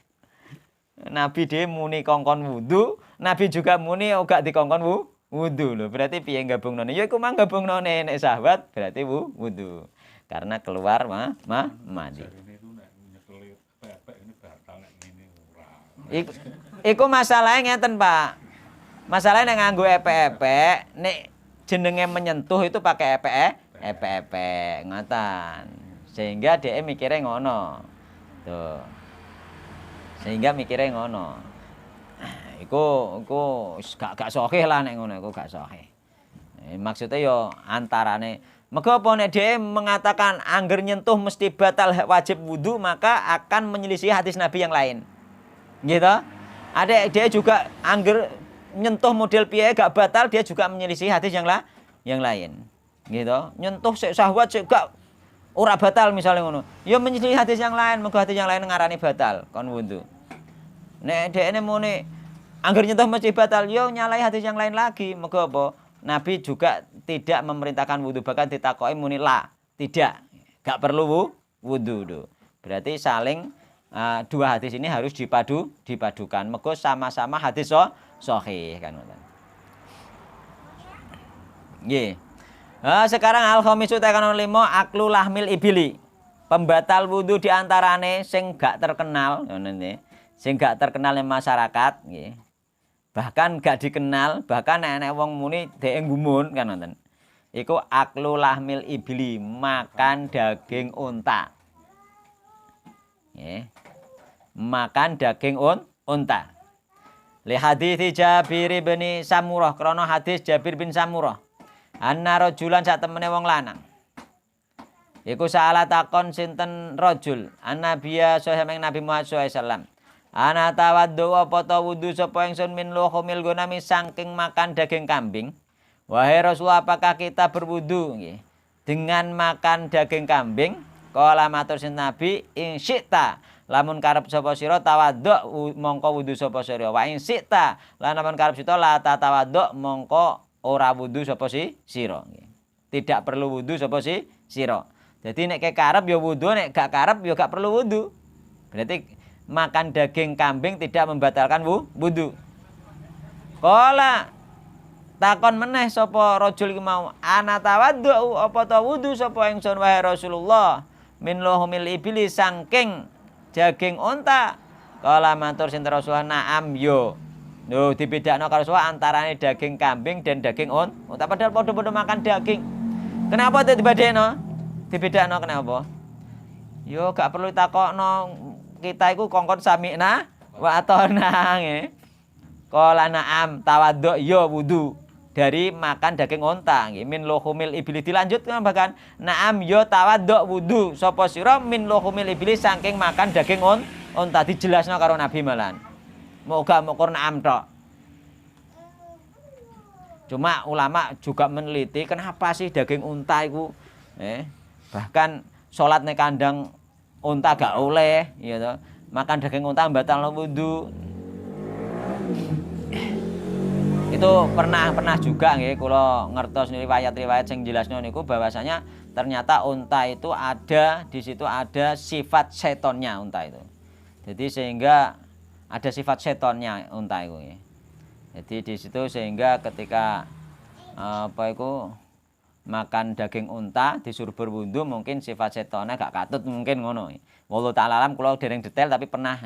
Nabi dhewe muni kongkon wudu, Nabi juga muni gak dikongkon wudu lho. Berarti piye gabungnone? Ya iku mang gabungnone nek syahwat berarti wudu. Karena keluar mandi. Iku masalahnya ngeten, Pak. Masalahnya nganggo epek-epek, nek jenenge menyentuh itu pakai epek-epek ngoten. Sehingga dhek mikire ngono. Tuh. Sehingga mikire ngono. Iku gak sahih lah nek ngono iku gak sahih. Maksudnya yo antarane mergo apa nek dhewe mengatakan angger nyentuh mesti batal wajib wudu, maka akan menyelisih hadis Nabi yang lain. Gitu. Ada dia juga angger nyentuh model piye gak batal, dia juga menyelisih hadis yang lain. Gitu. Nyentuh sik syahwat sik gak ora batal misalnya ngono. Ya menyelisih hadis yang lain, mergo hadis yang lain ngarani batal kon wudu. Nek dhekne muni angger nyentuh mesti batal, yo nyalai hadis yang lain lagi. Mergo apa? Nabi juga tidak memerintahkan wudu, bahkan ditakoki muni la, tidak. Gak perlu wudu. Berarti saling dua hadis ini harus dipadukan. Mergo sama-sama hadis sahih kan. Nggih. Sekarang al-khamisu tekan 5 aklu lahmil ibili. Pembatal wudu diantarane sing gak terkenal, sing gak terkenal di masyarakat, nggih. Bahkan gak dikenal, bahkan nek wong muni dhek gumun kan ngoten. Iku aklu lahmil ibli, makan daging unta. Nggih. Makan daging unta. Li hadits Jabir bin Samurah, krana hadis Jabir bin Samurah. Anna rajulan sak temene wong lanang. Iku salah takon sinten rajul, annabiya sallallahu Nabi Muhammad sallallahu alaihi wasallam. Ana tawaddu apa ta wudu sapa ingsun min luhumil gonami saking makan daging kambing. Wahai Rasul, apakah kita berwudu nggih dengan makan daging kambing? Qala matur sinten Nabi, in syi'ta lamun karep sapa sira tawadhu mongko wudu sapa sira wa in sita lan lamun karep sita la tawadhu mongko ora wudu sapa sira nggih. Tidak perlu wudu sapa sira. Jadi nek karep ya wudu, nek gak karep ya gak perlu wudu. Berarti makan daging kambing tidak membatalkan wudu. Kala takon meneh sapa rajul iku mau, ana tawadhu apa ta wudu sapa ingsun wahai Rasulullah min luhumil ibli saking daging unta. Kala matur sinten Rasulullah na'am yo. Lho dibedakno karo Rasulullah antarane daging kambing dan daging unta padahal padha-padha makan daging. Kenapa dibedakno? Dibedakno kenapa? Yo gak perlu takokno kita iku kongkon sami'na wa atona nggih. Kala na'am tawadhu yo wudu dari makan daging unta nggih min luhumil ibli dilanjutkan bahkan na'am yo tawadhu wudu sapa sira min luhumil ibli saking makan daging unta dijelasno karo Nabi malan. Moga mokor na'am tok. Cuma ulama juga meneliti kenapa sih daging unta itu bahkan sholat nek kandang unta gak oleh ya toh. Makan daging unta batalno wudu. Itu pernah juga nggih kula ngertos riwayat-riwayat sing jelasno niku bahwasanya ternyata unta itu ada di situ ada sifat setonnya unta itu. Jadi sehingga ada sifat setonnya unta itu nggih. Jadi di situ sehingga ketika makan daging unta disuruh berwudu mungkin sifat setonnya gak katut mungkin ngono. Wallahu ta'ala alam kula dereng detail tapi pernah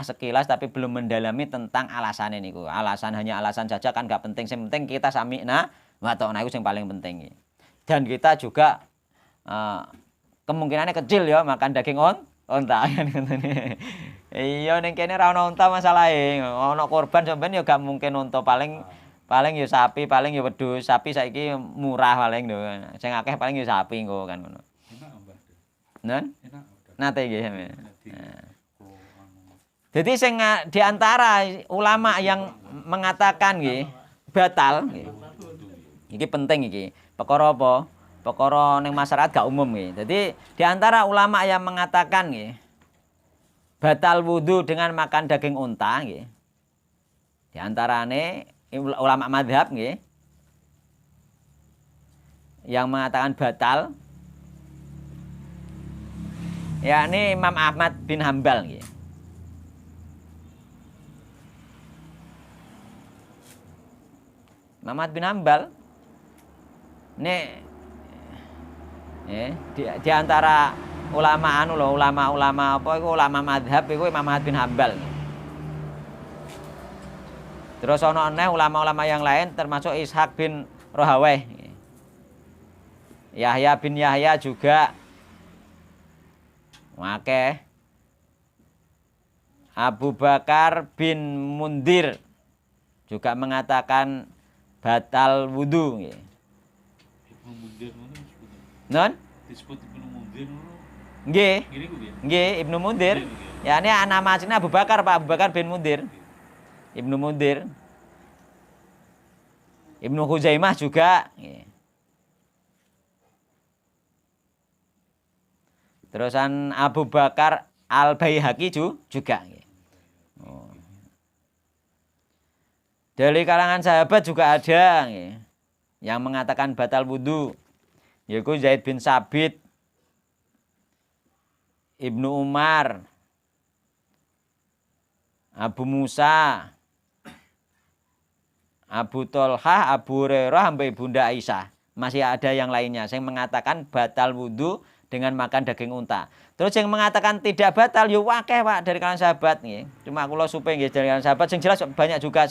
sekilas tapi belum mendalami tentang alasan ini. Hanya alasan saja kan gak penting. Yang penting kita sami'na wa ta'na itu yang paling penting. Dan kita juga kemungkinannya kecil ya makan daging unta. Iya ning kene ra ono unta masalahe. Ono korban sampean ya gak mungkin unta paling ya sapi, paling ya wedhus. Sapi saiki murah paling lho. Sing akeh paling ya sapi engko kan ngono. Enak Mbah. Nen? Enak. Nate nggih. Jadi sing di antara ulama yang mengatakan nggih batal nggih. Iki penting iki. Perkara apa? Perkara ning masyarakat gak umum nggih. Jadi di antara ulama yang mengatakan nggih batal wudu dengan makan daging unta nggih. Di antarane ulama mazhab nggih yang mengatakan batal yakni Imam Ahmad bin Hambal nggih. Imam Ahmad bin Hambal ini di antara ulama apa iku ulama mazhab iku Imam Ahmad bin Hambal. Terus ana neh ulama-ulama yang lain termasuk Ishaq bin Rahawayh. Yahya bin Yahya juga akeh. Abu Bakar bin Mundir juga mengatakan batal wudu nggih. Ibnu Mundir non? Disebut Ibnu Mundir nggih. Nggih, Ibnu Mundir. Ya ini nama aslinya Abu Bakar, Pak Abu Bakar bin Mundir. Ibnu Mundir. Ibnu Khuzaimah juga. Terusan Abu Bakar Al-Baihaqi juga. Dari kalangan sahabat juga ada yang mengatakan batal wudu. Yaitu Zaid bin Sabit, Ibnu Umar, Abu Musa, Abu Tolhah, Abu Hurairah, sampai Bunda Aisyah. Masih ada yang lainnya yang mengatakan batal wudu dengan makan daging unta. Terus yang mengatakan tidak batal yo akeh Pak dari kalangan sahabat nggih. Cuma kula supe nggih dari kalangan sahabat sing jelas banyak juga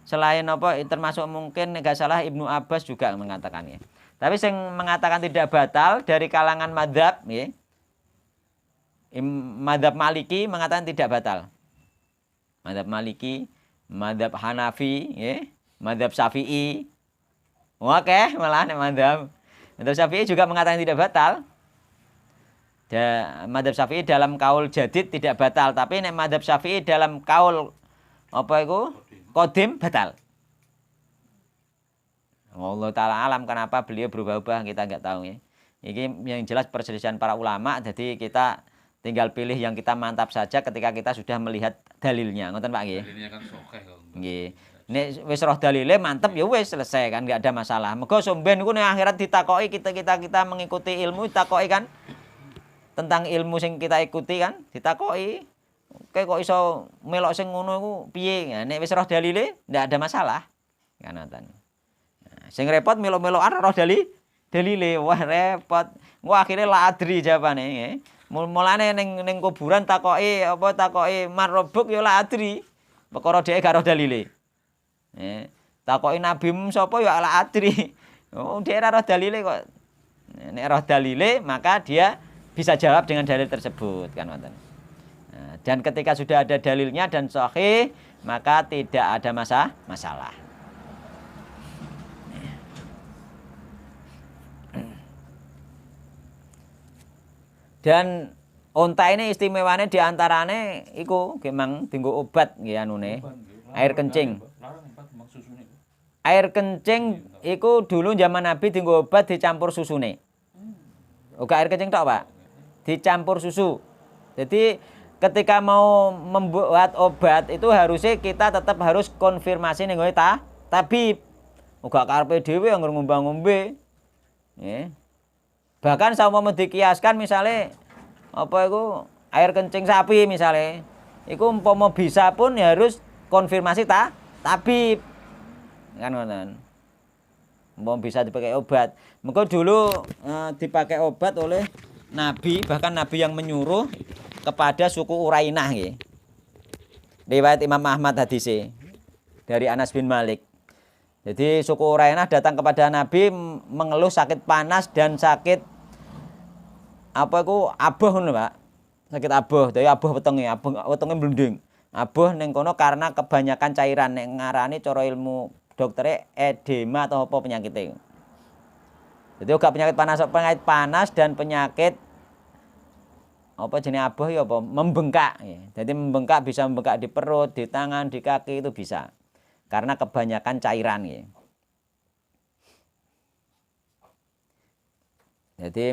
selain apa termasuk mungkin enggak salah Ibnu Abbas juga mengatakannya. Tapi yang mengatakan tidak batal dari kalangan mazhab nggih. Mazhab Maliki mengatakan tidak batal. Mazhab Maliki, mazhab Hanafi nggih. Mazhab Syafi'i. Oke, malah nek mazhab Syafi'i juga mengatakan tidak batal. Mazhab Syafi'i dalam kaul jadid tidak batal, tapi nek mazhab Syafi'i dalam kaul apa itu? Qadim batal. Allah taala alam kenapa beliau berubah-ubah kita enggak tahu ya. Ini yang jelas perselisihan para ulama, jadi kita Tinggal pilih yang kita mantap saja ketika kita sudah melihat dalilnya. Ngoten Pak nggih. Dalilnya kan sokeh kok. Nggih. Nek wis roh dalile mantep ya wis selesai kan enggak ada masalah. Mergo somben niku nek akhirat ditakoki kita mengikuti ilmu ditakoki kan tentang ilmu sing kita ikuti kan ditakoki. Oke kok iso melok sing ngono iku piye? Nah, nek wis roh dalile ndak ada masalah. Kan ngoten. Nah, sing repot melok-melokan roh dalile wah repot. Wah akhirnya la adri jawabane nggih. Mulane ning kuburan takoki marobuk ya la adri. Perkara dhek gak roh dalile. Takoki nabi sapa ya la adri. Oh dhek ora roh dalile kok. Nek roh dalile maka dia bisa jawab dengan dalil tersebut kan ngoten. Nah, dan ketika sudah ada dalilnya dan sahih maka tidak ada masalah. Dan unta ini istimewanya diantarane iku memang tinggo obat nggih anune. Air kencing. Air kencing iku dulu zaman Nabi tinggo obat dicampur susune. Uga air kencing tok, Pak. Dicampur susu. Jadi ketika mau membuat obat itu harusnya kita tetap harus konfirmasi ning tabib. Uga karepe dhewe anggere ngombe-ngombe. Nggih. Bahkan saumpama dikiaskan misalnya apa itu air kencing sapi misalnya, itu umpama bisa pun ya harus konfirmasi tabib kan ngoten. Umpama bisa dipakai obat. Mengko dulu dipakai obat oleh Nabi, bahkan Nabi yang menyuruh kepada suku Urainah nggih. Riwayat Imam Ahmad hadise dari Anas bin Malik. Jadi suku Urainah datang kepada Nabi mengeluh sakit panas dan sakit apa iku abuh ngono, Pak. Sakit abuh, dadi abuh wetenge blending. Abuh ning kono karena kebanyakan cairan nek ngarani cara ilmu doktere edema atau apa penyakitnya. Jadi uga penyakit panas dan penyakit apa jenis abuh ya apa membengkak ya. Jadi membengkak bisa membengkak di perut, di tangan, di kaki itu bisa. Karena kebanyakan cairan ya. Jadi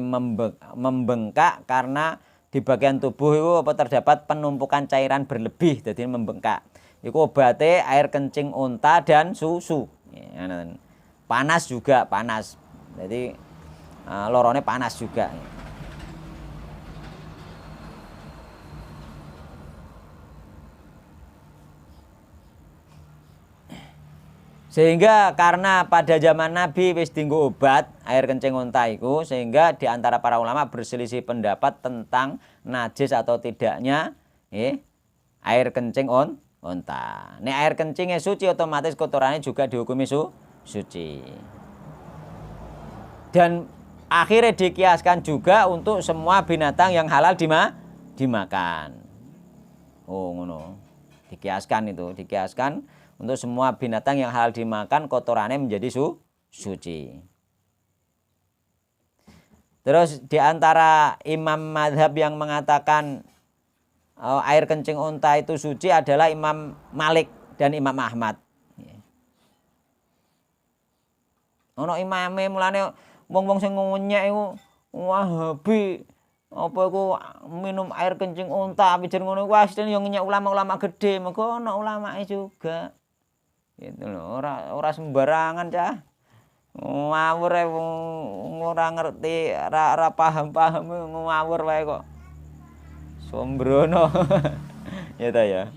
membengkak karena di bagian tubuh itu apa terdapat penumpukan cairan berlebih, jadi membengkak. Iku obatnya air kencing unta dan susu. Ya, panas juga panas. Jadi lorone panas juga. Sehingga karena pada zaman Nabi wis dinggo obat air kencing unta iku, sehingga di antara para ulama berselisih pendapat tentang najis atau tidaknya air kencing unta. Nek air kencingnya suci otomatis kotorannya juga dihukumi suci. Dan akhirnya dikiaskan juga untuk semua binatang yang halal dimakan. Oh ngono. Dikiaskan untuk semua binatang yang halal dimakan kotorannya menjadi suci. Terus di antara imam madhab yang mengatakan air kencing unta itu suci adalah Imam Malik dan Imam Ahmad. Ono imame mulane wong-wong sing ngunyek iku Wahabi apa iku minum air kencing unta pijer ngono iku asline yo ngenyek ulama-ulama gede, mergo ono ulamae juga. Gitu lho, ora sembarangan cah. Ngawur ae wong ora ngerti, ora paham-paham ngawur wae kok. Sombrono. Ya ta ya.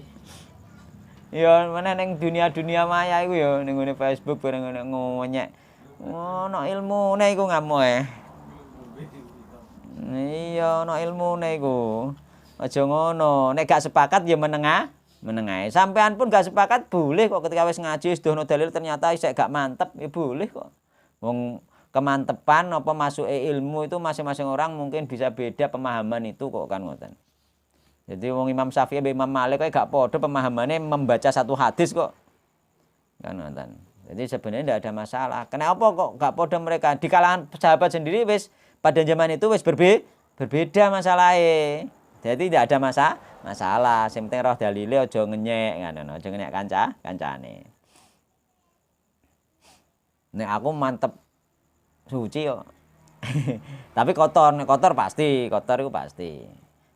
Ya meneh ning dunia maya iku ya ning ngene Facebook bareng ngonyek. Ono ilmune iku ngamoe. Iya, ono ilmune iku. Aja ngono, nek gak sepakat ya menengah. Sampean pun gak sepakat boleh kok ketika wis ngaji wis dono dalil ternyata isek gak mantep ya boleh kok. Wong kemantepan apa masuke ilmu itu masing-masing orang mungkin bisa beda pemahaman itu kok kan ngoten. Jadi wong Imam Syafi'i be Imam Malik kok gak padha pemahamannya membaca satu hadis kok. Kan ngoten. Jadi sebenarnya tidak ada masalah. Kenapa kok gak padha mereka? Di kalangan sahabat sendiri wis pada zaman itu wis berbeda masalahnya. Jadi tidak ada masalah. Sing penting roh dalile aja ngenyek ngono, aja ngenyek kancane. Nek aku mantep suci kok. Tapi kotor, nek kotor pasti, kotor itu pasti.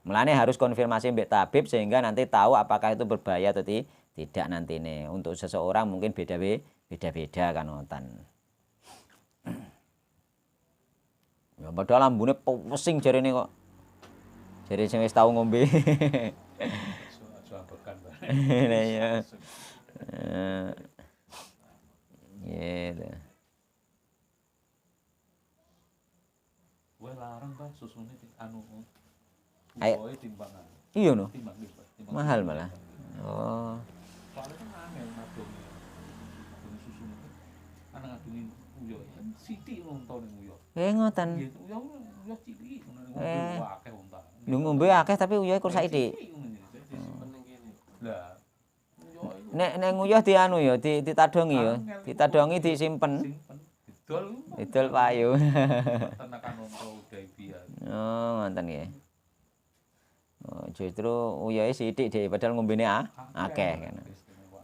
Mulane harus konfirmasi mbek tabib sehingga nanti tahu apakah itu berbahaya atau tidak nanti nih. Untuk seseorang mungkin beda-beda kan ngoten. Ya padahal lambune pusing jarene kok. Jare sing wis tau ngombe. Nah ya. Gitu. Gue larang Pak susune anu Ayo. uwoe timbangan. Iya no. Timbang. Mahal malah. Oh. Soalnya kan angel ngadongi. Ngadongi susu itu. Ana ngadongi uyo kan sithik nonton uyo. Ngoten. Uyo uyo cilik ngono akeh unta. Lu ngombe akeh tapi uyohe kur saithik. Lah Nek nguyuh dianu ya, ditadongi ya. Ditadongi disimpen. Didol payu. Tenakan unta udai biar. Oh, ngoten nggih. Oh, justru uyohe sithik dhewe padahal ngombene akeh kan.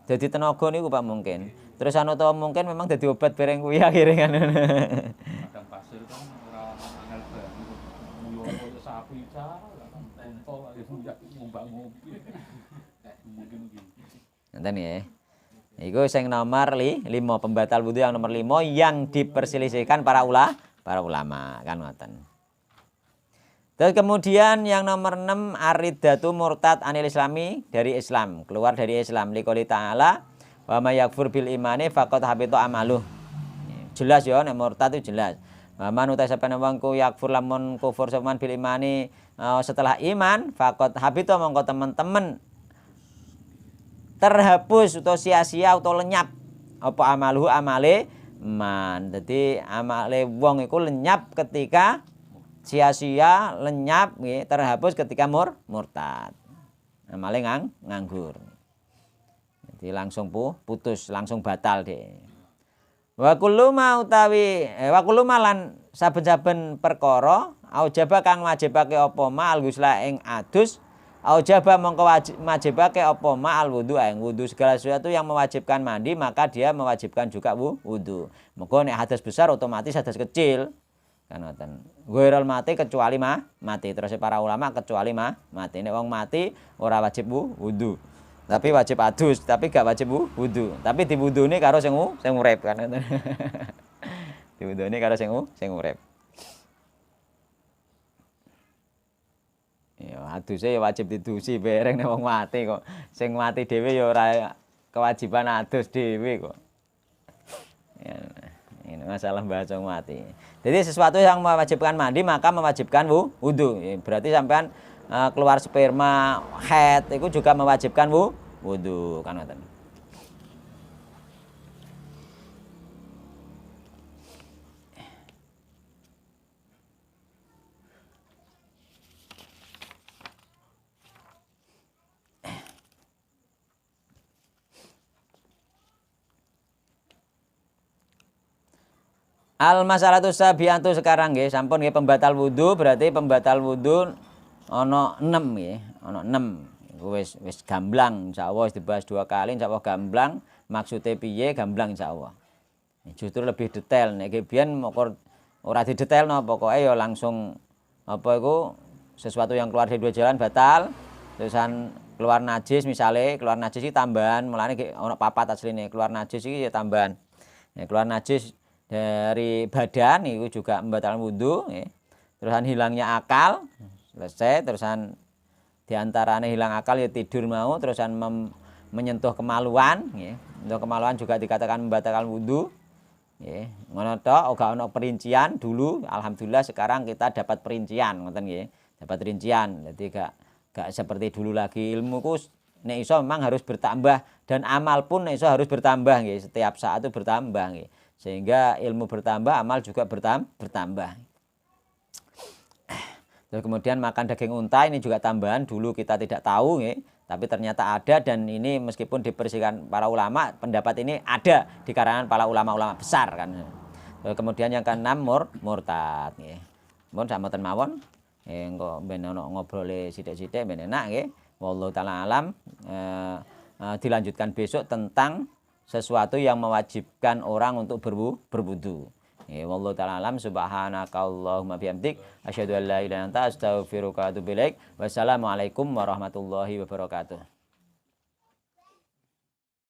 Dadi tenaga niku Pak mungkin. Terus anu to mungkin memang dadi obat bareng kuwi akhire kan. Padang pasir kan ora angel banget. Uyo sapi cara kan unta lagi ngumbang-ngumbang. Mungkin gitu. Nanti ya. Itu yang nomor 5 pembatal wudhu yang nomor 5 yang diperselisihkan para ulama kan ngoten. Terus kemudian yang nomor 6 aridatu murtad anil islami dari Islam, keluar dari Islam liqouli ta'ala wa may yakfur bil imani faqad habita amaluh. Jelas ya nek murtad itu jelas. Wa man uta sapane wong ku yakfur lamun kufur saman bil imani setelah iman faqad habita mongko teman-teman terhapus atau sia-sia atau lenyap apa amaluhu amale man. Dadi amale wong iku lenyap ketika sia-sia, lenyap nggih, terhapus ketika murtad. Amale nganggur. Jadi langsung putus, langsung batal deh. Wa kullu ma utawi wa kullu malan saben-saben perkara aujaba kang wajibake apa ma al-ghusla ing adus aujaba mongko wajibake apa ma al-wudu ing wudu. Segala sesuatu yang mewajibkan mandi maka dia mewajibkan juga wudu. Monggo nek hadas besar otomatis hadas kecil kan ngoten. Ghairul mati kecuali mati. Terus para ulama kecuali mati. Nek wong mati ora wajib wudu. Tapi wajib adus, tapi gak wajib wudu. Tapi diwudune karo sing urip kan ngoten. Diwudune karo sing urip. Ya aduse ya wajib didusi bareng nek wong mati kok. Sing mati dhewe ya ora kewajiban adus dhewe kok. Ya, ini masalah bahasa mati. Jadi sesuatu yang mewajibkan mandi maka mewajibkan wudu. Berarti sampean keluar sperma, haid itu juga mewajibkan wudu kan ngoten. Al masalatu sabiatu sekarang nggih sampun nggih pembatal wudu berarti pembatal wudu ana 6 nggih, ana 6. Iku wis gamblang insyaallah wis dibahas 2 kali insyaallah gamblang. Maksude piye gamblang insyaallah. Justru lebih detail nek biyen ora didetailno pokoke ya langsung apa iku sesuatu yang keluar dari 2 jalan batal. Terusan keluar najis misale keluar najis iki tambahan mulane ana 4 asline keluar najis iki ya tambahan. Ya keluar najis dari badan itu juga membatalkan wudhu ya. Terusan hilangnya akal selesai. Terusan diantaranya hilang akal ya tidur mau. Terusan menyentuh kemaluan ya. Menyentuh kemaluan juga dikatakan membatalkan wudhu ya. Ngono tok ora ono perincian dulu. Alhamdulillah sekarang kita dapat perincian ngoten nggih. Dapat rincian. Jadi gak seperti dulu lagi. Ilmu ku nek iso memang harus bertambah dan amal pun nek iso harus bertambah nggih. Setiap saat itu bertambah nggih. Sehingga ilmu bertambah, amal juga bertambah. Terus kemudian makan daging unta ini juga tambahan dulu kita tidak tahu, ya, tapi ternyata ada dan ini meskipun dibersihkan para ulama, pendapat ini ada di kalangan para ulama-ulama besar kan. Terus kemudian yang ke-6 murtad, ya. Mun samoten mawon, engko ben ono ngobrole sithik-sithik ben enak nggih. Wallahu taala alam. Dilanjutkan besok tentang sesuatu yang mewajibkan orang untuk berwudu. Ya, wallahu ta'ala alam. Subhanakallahumma bihamdik asyhadu an la ilaha illa anta astaghfiruka wa atubu ilaik. Wassalamualaikum warahmatullahi wabarakatuh.